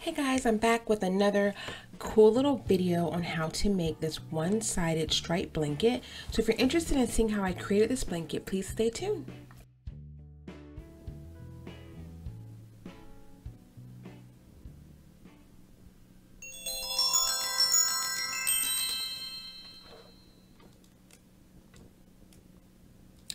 Hey guys, I'm back with another cool little video on how to make this one-sided striped blanket. So if you're interested in seeing how I created this blanket, please stay tuned.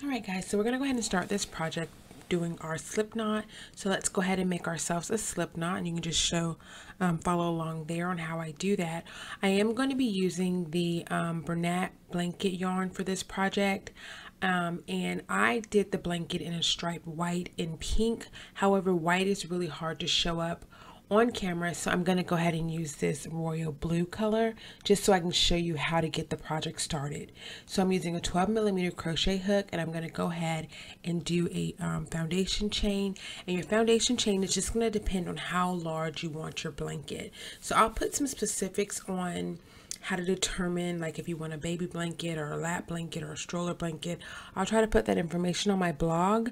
Alright guys, so we're going to go ahead and start this project doing our slip knot. So let's go ahead and make ourselves a slip knot, and you can just follow along there on how I do that. I am going to be using the Bernat blanket yarn for this project, and I did the blanket in a stripe white and pink. However, white is really hard to show up on camera, so I'm going to go ahead and use this royal blue color just so I can show you how to get the project started. So I'm using a 12mm crochet hook, and I'm going to go ahead and do a foundation chain, and your foundation chain is just going to depend on how large you want your blanket. So I'll put some specifics on how to determine, like, if you want a baby blanket or a lap blanket or a stroller blanket. I'll try to put that information on my blog,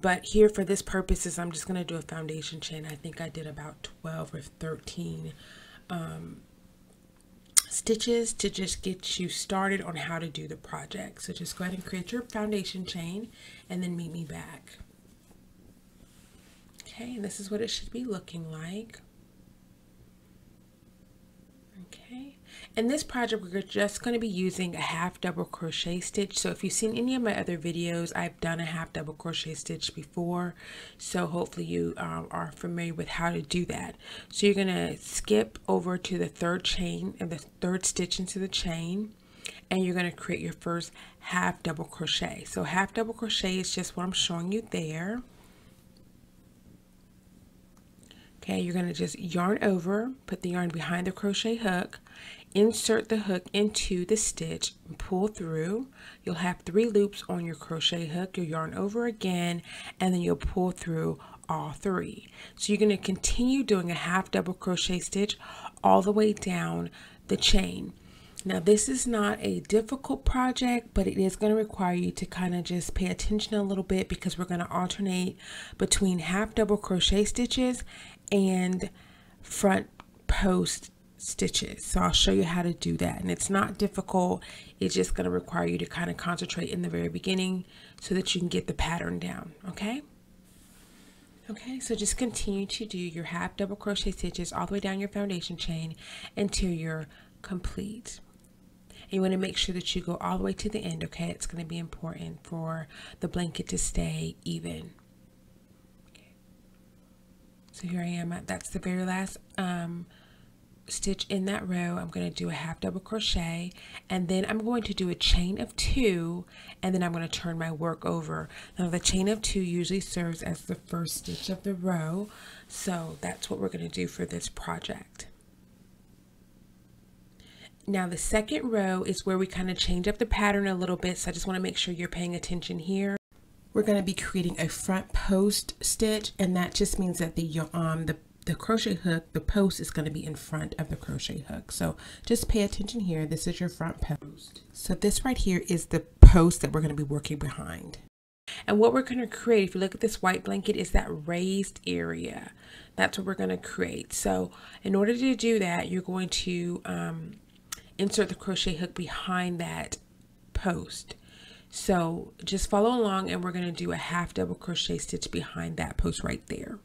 but here for this purposes I'm just going to do a foundation chain. I think I did about 12 or 13 stitches to just get you started on how to do the project. So just go ahead and create your foundation chain and then meet me back. Okay, and this is what it should be looking like. Okay, in this project we're just going to be using a half double crochet stitch. So if you've seen any of my other videos, I've done a half double crochet stitch before, so hopefully you are familiar with how to do that. So you're going to skip over to the third chain and the third stitch into the chain, and you're going to create your first half double crochet. So half double crochet is just what I'm showing you there. Okay, you're going to just yarn over, put the yarn behind the crochet hook, insert the hook into the stitch, and pull through. You'll have 3 loops on your crochet hook. You'll yarn over again, and then you'll pull through all 3. So you're going to continue doing a half double crochet stitch all the way down the chain. Now this is not a difficult project, but it is going to require you to kind of just pay attention a little bit, because we're going to alternate between half double crochet stitches and front post stitches. So I'll show you how to do that, and it's not difficult. It's just going to require you to kind of concentrate in the very beginning so that you can get the pattern down. Okay, so just continue to do your half double crochet stitches all the way down your foundation chain until you're complete. And you want to make sure that you go all the way to the end. Okay, it's going to be important for the blanket to stay even. So here I am that's the very last stitch in that row. I'm going to do a half double crochet, and then I'm going to do a chain of 2, and then I'm going to turn my work over. Now the chain of 2 usually serves as the first stitch of the row, so that's what we're going to do for this project. Now the second row is where we kind of change up the pattern a little bit, so I just want to make sure you're paying attention here. We're going to be creating a front post stitch, and that just means that the crochet hook, the post, is going to be in front of the crochet hook. So just pay attention here. This is your front post. So this right here is the post that we're going to be working behind. And what we're going to create, if you look at this white blanket, is that raised area. That's what we're going to create. So in order to do that, you're going to insert the crochet hook behind that post. So just follow along, and we're going to do a half double crochet stitch behind that post right there.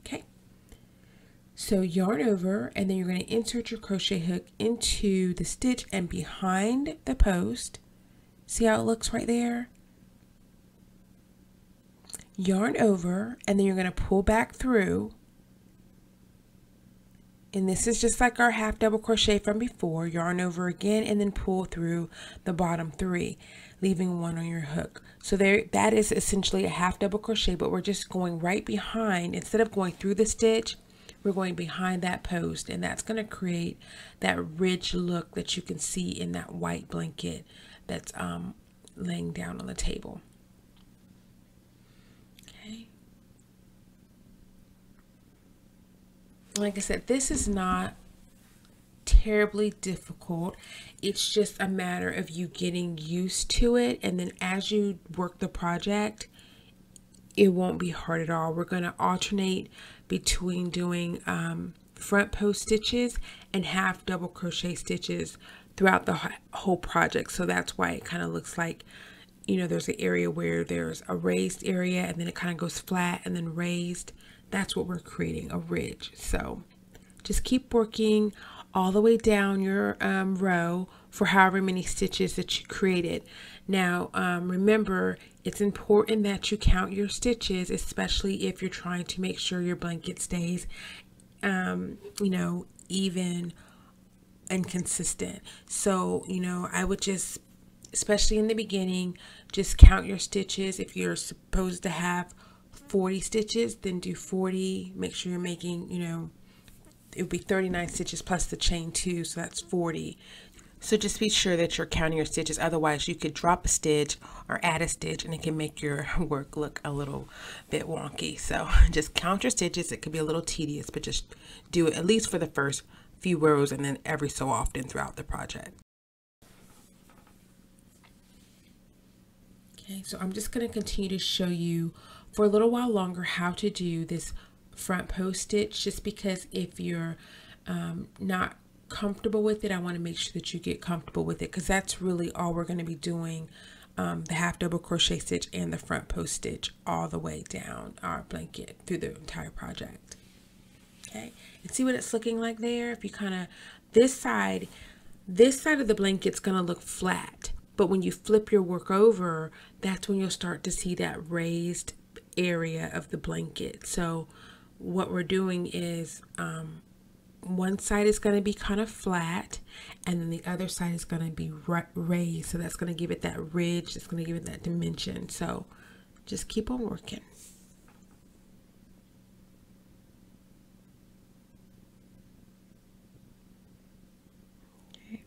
Okay, so yarn over, and then you're going to insert your crochet hook into the stitch and behind the post. See how it looks right there? Yarn over, and then you're going to pull back through. And this is just like our half double crochet from before. Yarn over again, and then pull through the bottom 3, leaving 1 on your hook. So there, that is essentially a half double crochet, but we're just going right behind. Instead of going through the stitch, we're going behind that post, and that's going to create that ridge look that you can see in that white blanket that's laying down on the table. Like I said, this is not terribly difficult. It's just a matter of you getting used to it, and then as you work the project, it won't be hard at all. We're going to alternate between doing front post stitches and half double crochet stitches throughout the whole project. So that's why it kind of looks like, you know, there's an area where there's a raised area and then it kind of goes flat and then raised. That's what we're creating, a ridge. So just keep working all the way down your row for however many stitches that you created. Now, remember, it's important that you count your stitches, especially if you're trying to make sure your blanket stays, you know, even and consistent. So, you know, I would just, especially in the beginning, just count your stitches. If you're supposed to have 40 stitches, then do 40. Make sure you're making, you know, it would be 39 stitches plus the chain 2, so that's 40. So just be sure that you're counting your stitches. Otherwise, you could drop a stitch or add a stitch and it can make your work look a little bit wonky. So just count your stitches. It could be a little tedious, but just do it at least for the first few rows and then every so often throughout the project. Okay, so I'm just going to continue to show you for a little while longer how to do this front post stitch, just because if you're not comfortable with it, I want to make sure that you get comfortable with it, because that's really all we're going to be doing, the half double crochet stitch and the front post stitch all the way down our blanket through the entire project. Okay, and see what it's looking like there. If you kind of, this side of the blanket's going to look flat, but when you flip your work over, that's when you'll start to see that raised area of the blanket. So what we're doing is one side is going to be kind of flat and then the other side is going to be raised. So that's going to give it that ridge. It's going to give it that dimension. So just keep on working. Okay.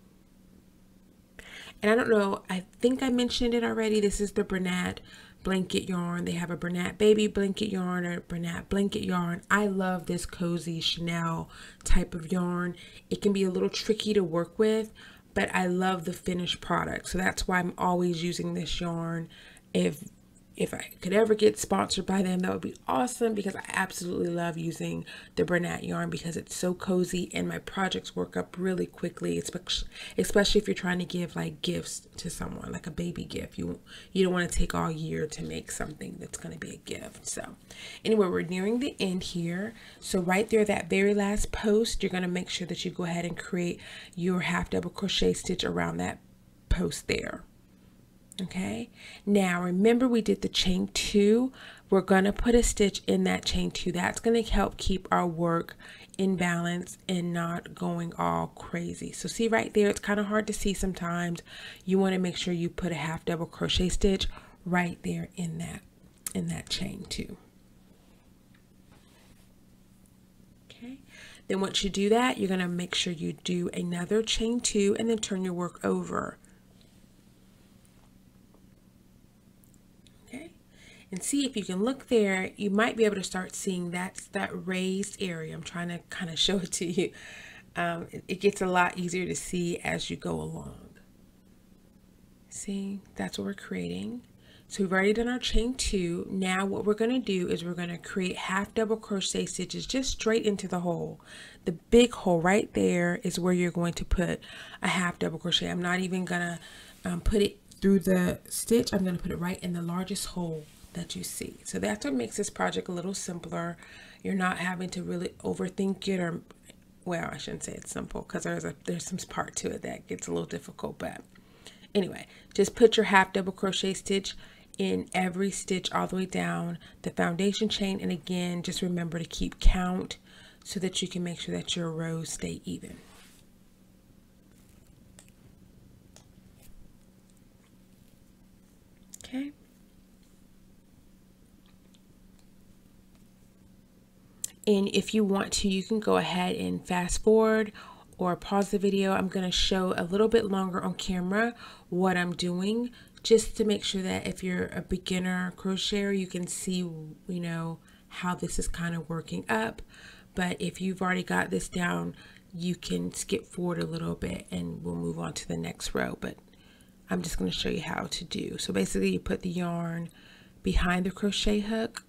And I don't know, I think I mentioned it already. This is the Brunette blanket yarn. They have a Bernat Baby blanket yarn or Brunette blanket yarn. I love this cozy chenille type of yarn. It can be a little tricky to work with, but I love the finished product. So that's why I'm always using this yarn. If I could ever get sponsored by them, that would be awesome, because I absolutely love using the Brunette yarn because it's so cozy and my projects work up really quickly, especially if you're trying to give like gifts to someone, like a baby gift. You don't want to take all year to make something that's going to be a gift. So anyway, we're nearing the end here. So right there, that very last post, you're going to make sure that you go ahead and create your half double crochet stitch around that post there. Okay, now remember we did the chain 2. We're going to put a stitch in that chain 2. That's going to help keep our work in balance and not going all crazy. So see right there, it's kind of hard to see sometimes. You want to make sure you put a half double crochet stitch right there in that chain 2. Okay, then once you do that, you're going to make sure you do another chain 2 and then turn your work over. And see if you can look there, you might be able to start seeing that raised area. I'm trying to kind of show it to you. It gets a lot easier to see as you go along. See, that's what we're creating. So we've already done our chain 2. Now what we're going to do is we're going to create half double crochet stitches just straight into the hole. The big hole right there is where you're going to put a half double crochet. I'm not even going to put it through the stitch. I'm going to put it right in the largest hole that you see. So that's what makes this project a little simpler. You're not having to really overthink it, or, well, I shouldn't say it's simple, because there's some part to it that gets a little difficult. But anyway, just put your half double crochet stitch in every stitch all the way down the foundation chain, and again, just remember to keep count so that you can make sure that your rows stay even. Okay. And if you want to, you can go ahead and fast forward or pause the video. I'm going to show a little bit longer on camera what I'm doing, just to make sure that if you're a beginner crocheter, you can see, you know, how this is kind of working up. But if you've already got this down, you can skip forward a little bit and we'll move on to the next row. But I'm just going to show you how to do. So basically you put the yarn behind the crochet hook.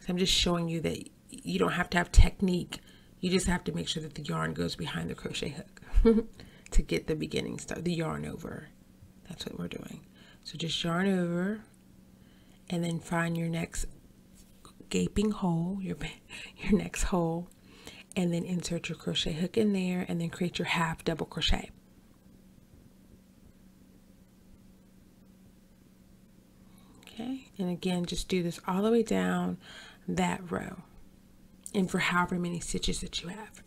So I'm just showing you that you don't have to have technique. You just have to make sure that the yarn goes behind the crochet hook to get the beginning stuff, the yarn over. That's what we're doing. So just yarn over and then find your next gaping hole, your next hole, and then insert your crochet hook in there and then create your half double crochet. Okay, and again, just do this all the way down that row and for however many stitches that you have.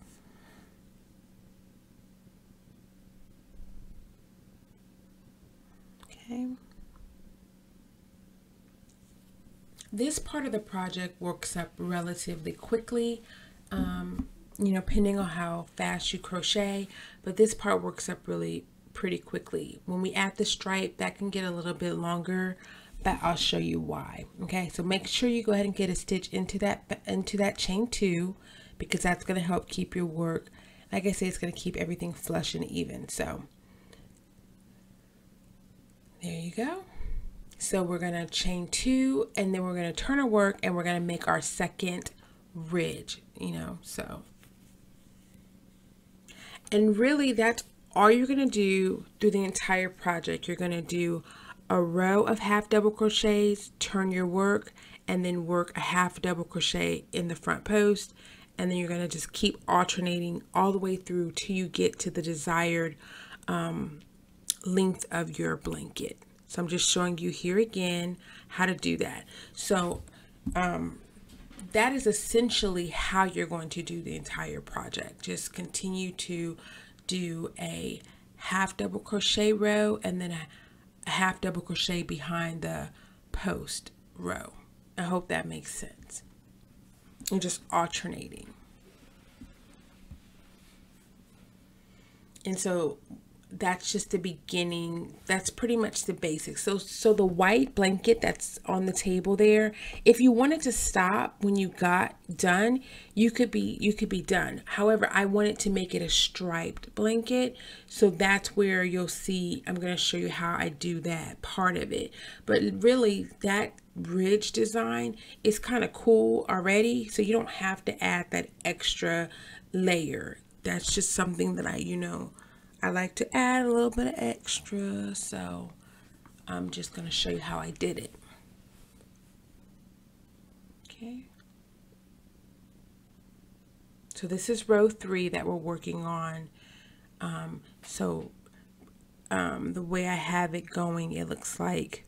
Okay. This part of the project works up relatively quickly, you know, depending on how fast you crochet, but this part works up really pretty quickly. When we add the stripe, that can get a little bit longer, but I'll show you why. Okay, so make sure you go ahead and get a stitch into that chain 2, because that's going to help keep your work, like I say, it's going to keep everything flush and even. So there you go. So we're going to chain 2 and then we're going to turn our work and we're going to make our second ridge, you know, so. And really that's all you're going to do through the entire project. You're going to do a row of half double crochets, turn your work, and then work a half double crochet in the front post. And then you're going to just keep alternating all the way through till you get to the desired length of your blanket. So I'm just showing you here again how to do that. So that is essentially how you're going to do the entire project. Just continue to do a half double crochet row and then a half double crochet behind the post row. I hope that makes sense. And just alternating. And so that's just the beginning. That's pretty much the basics. So the white blanket that's on the table there, if you wanted to stop when you got done, you could be done. However, I wanted to make it a striped blanket, so that's where you'll see, I'm going to show you how I do that part of it. But really that ridge design is kind of cool already, so you don't have to add that extra layer. That's just something that I like to add a little bit of extra, so I'm just going to show you how I did it. Okay. So this is row 3 that we're working on. The way I have it going, it looks like,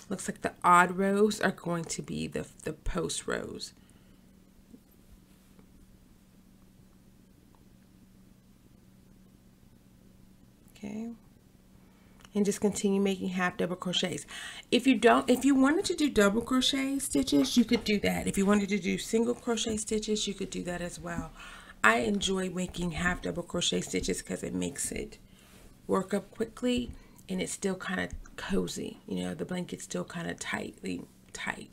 looks like the odd rows are going to be the post rows. Okay. And just continue making half double crochets. If you wanted to do double crochet stitches, you could do that. If you wanted to do single crochet stitches, you could do that as well. I enjoy making half double crochet stitches because it makes it work up quickly and it's still kind of cozy. The blanket's still kind of tight,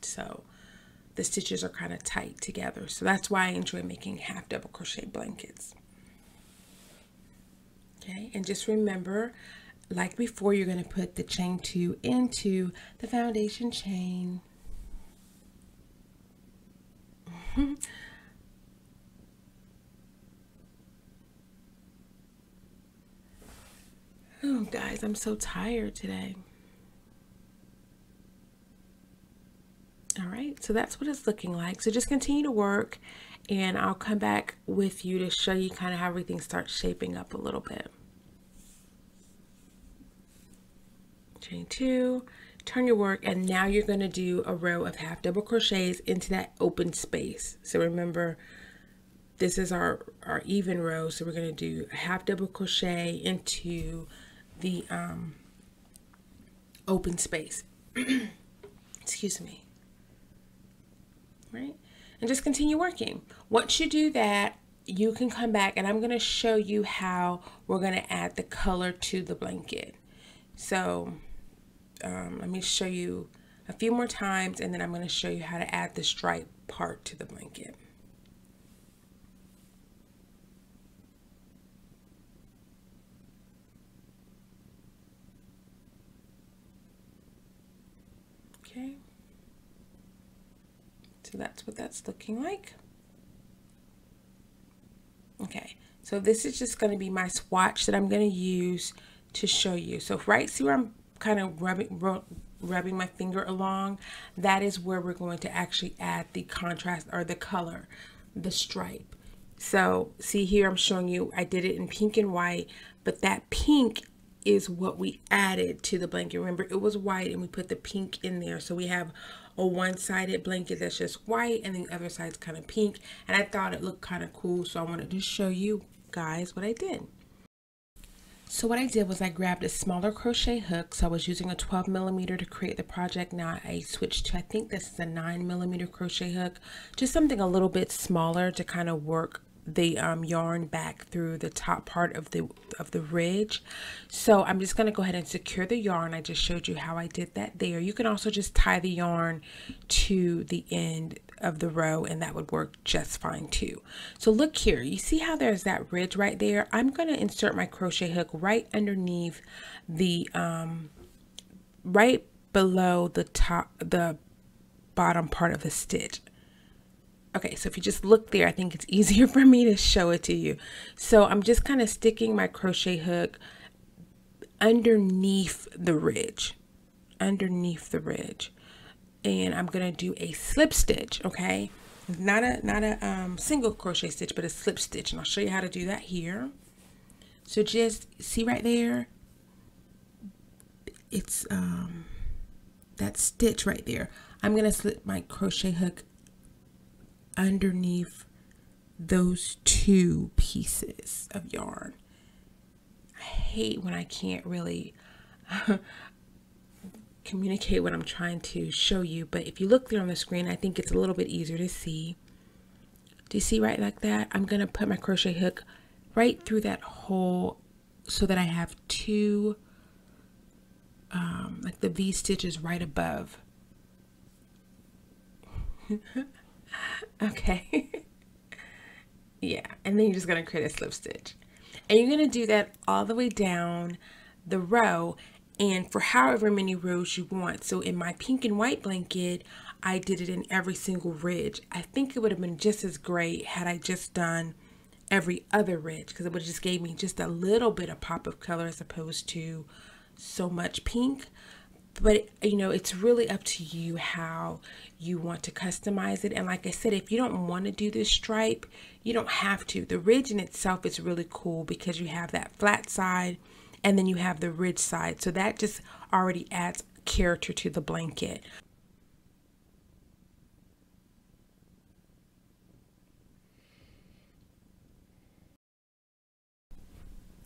so the stitches are kind of tight together. So that's why I enjoy making half double crochet blankets. Okay, and just remember, like before, you're going to put the chain 2 into the foundation chain. Oh, guys, I'm so tired today. All right, so that's what it's looking like. So just continue to work, and I'll come back with you to show you kind of how everything starts shaping up a little bit. Chain 2, turn your work, and now you're going to do a row of half double crochets into that open space. So remember, this is our even row, so we're going to do a half double crochet into the open space. Excuse me. Right, and just continue working. Once you do that, you can come back and I'm going to show you how we're going to add the color to the blanket. So let me show you a few more times, and then I'm going to show you how to add the stripe part to the blanket. So that's what that's looking like. Okay, so this is just going to be my swatch that I'm going to use to show you. So right, see where I'm kind of rubbing my finger along? That is where we're going to actually add the contrast or the color, the stripe. So see here, I'm showing you, I did it in pink and white, but that pink is what we added to the blanket. Remember, it was white and we put the pink in there. So we have a one-sided blanket that's just white and the other side's kind of pink. And I thought it looked kind of cool, so I wanted to show you guys what I did. So what I did was I grabbed a smaller crochet hook. So I was using a 12mm to create the project. Now I switched to, I think this is a 9mm crochet hook, just something a little bit smaller to kind of work the yarn back through the top part of the ridge. So I'm just going to go ahead and secure the yarn. I just showed you how I did that there. You can also just tie the yarn to the end of the row and that would work just fine too. So look here, you see how there's that ridge right there? I'm going to insert my crochet hook right underneath the right below the bottom part of the stitch. Okay, so if you just look there, I think it's easier for me to show it to you. So I'm just kind of sticking my crochet hook underneath the ridge, and I'm gonna do a slip stitch. Okay, not a single crochet stitch, but a slip stitch, and I'll show you how to do that here. So just see right there, it's that stitch right there. I'm gonna slip my crochet hook underneath those two pieces of yarn. I hate when I can't really communicate what I'm trying to show you, but if you look there on the screen, I think it's a little bit easier to see. Do you see right like that? I'm gonna put my crochet hook right through that hole so that I have two like the V stitches right above. Okay. Yeah, and then you're just going to create a slip stitch. And you're going to do that all the way down the row and for however many rows you want. So in my pink and white blanket, I did it in every single ridge. I think it would have been just as great had I just done every other ridge, because it would have just gave me just a little bit of pop of color as opposed to so much pink. But you know, it's really up to you how you want to customize it. And like I said, if you don't want to do this stripe, you don't have to. The ridge in itself is really cool because you have that flat side and then you have the ridge side. So that just already adds character to the blanket.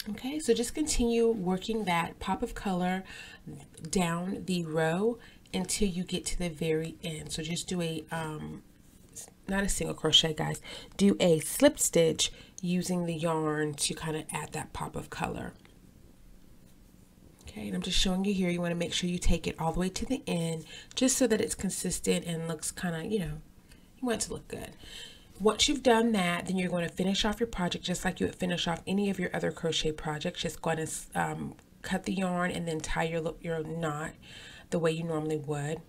Okay, so just continue working that pop of color down the row until you get to the very end. So just do a, not a single crochet, guys, do a slip stitch using the yarn to kind of add that pop of color. Okay, and I'm just showing you here, you want to make sure you take it all the way to the end just so that it's consistent and looks kind of, you know, you want it to look good. Once you've done that, then you're going to finish off your project just like you would finish off any of your other crochet projects. Just going to cut the yarn and then tie your knot the way you normally would.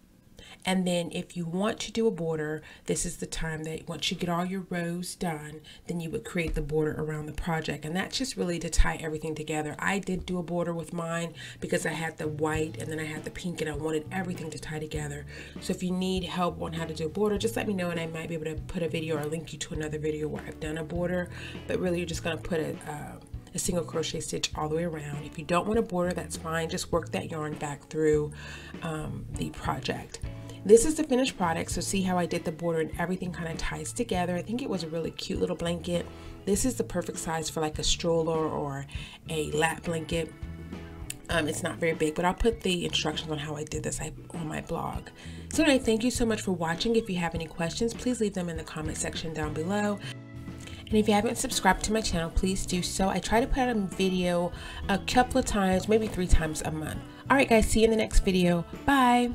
And then if you want to do a border, this is the time that once you get all your rows done, then you would create the border around the project. And that's just really to tie everything together. I did do a border with mine because I had the white and then I had the pink and I wanted everything to tie together. So if you need help on how to do a border, just let me know and I might be able to put a video or link you to another video where I've done a border. But really you're just going to put a single crochet stitch all the way around. If you don't want a border, that's fine. Just work that yarn back through the project. This is the finished product, so see how I did the border and everything kind of ties together. I think it was a really cute little blanket. This is the perfect size for like a stroller or a lap blanket. It's not very big, but I'll put the instructions on how I did this on my blog. So anyway, thank you so much for watching. If you have any questions, please leave them in the comment section down below. And if you haven't subscribed to my channel, please do so. I try to put out a video a couple of times, maybe 3 times a month. All right, guys, see you in the next video. Bye.